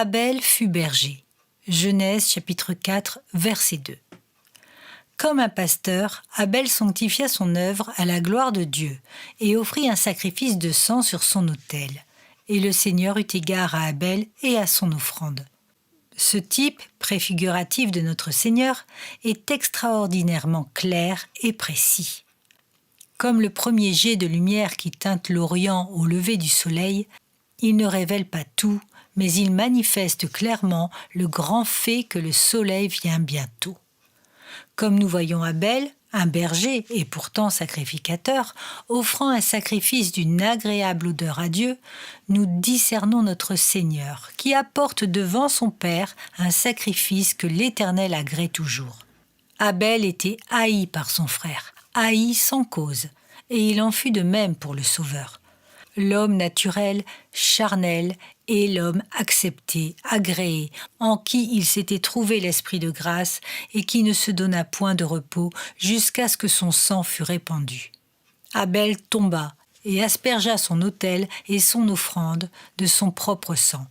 Abel fut berger. Genèse chapitre 4, verset 2. Comme un pasteur, Abel sanctifia son œuvre à la gloire de Dieu et offrit un sacrifice de sang sur son autel. Et le Seigneur eut égard à Abel et à son offrande. Ce type, préfiguratif de notre Seigneur, est extraordinairement clair et précis. Comme le premier jet de lumière qui teinte l'Orient au lever du soleil, il ne révèle pas tout, mais il manifeste clairement le grand fait que le soleil vient bientôt. Comme nous voyons Abel, un berger et pourtant sacrificateur, offrant un sacrifice d'une agréable odeur à Dieu, nous discernons notre Seigneur, qui apporte devant son Père un sacrifice que l'Éternel agrée toujours. Abel était haï par son frère, haï sans cause, et il en fut de même pour le Sauveur. L'homme naturel, charnel, et l'homme accepté, agréé, en qui il s'était trouvé l'esprit de grâce et qui ne se donna point de repos jusqu'à ce que son sang fût répandu. Abel tomba et aspergea son autel et son offrande de son propre sang.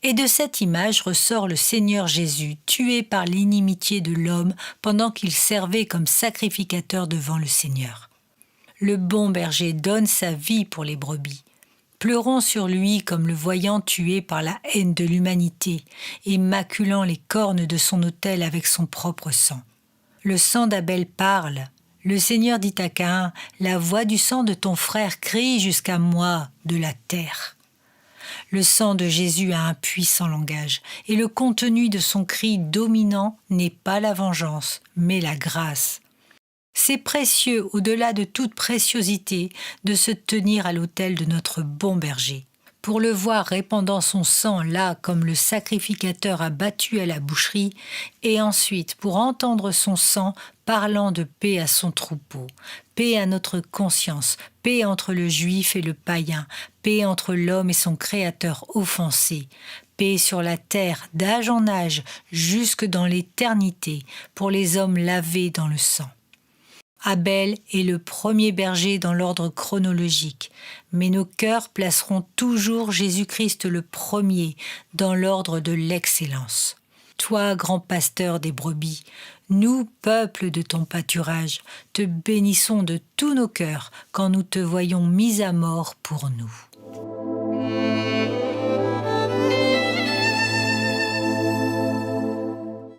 Et de cette image ressort le Seigneur Jésus, tué par l'inimitié de l'homme pendant qu'il servait comme sacrificateur devant le Seigneur. Le bon berger donne sa vie pour les brebis. Pleurons sur lui comme le voyant tué par la haine de l'humanité et maculant les cornes de son autel avec son propre sang. Le sang d'Abel parle. Le Seigneur dit à Caïn, « La voix du sang de ton frère crie jusqu'à moi de la terre. » Le sang de Jésus a un puissant langage et le contenu de son cri dominant n'est pas la vengeance, mais la grâce. C'est précieux, au-delà de toute préciosité, de se tenir à l'autel de notre bon berger. Pour le voir répandant son sang là comme le sacrificateur a battu à la boucherie, et ensuite pour entendre son sang parlant de paix à son troupeau, paix à notre conscience, paix entre le juif et le païen, paix entre l'homme et son créateur offensé, paix sur la terre d'âge en âge jusque dans l'éternité pour les hommes lavés dans le sang. Abel est le premier berger dans l'ordre chronologique, mais nos cœurs placeront toujours Jésus-Christ le premier dans l'ordre de l'excellence. Toi, grand pasteur des brebis, nous, peuple de ton pâturage, te bénissons de tous nos cœurs quand nous te voyons mis à mort pour nous.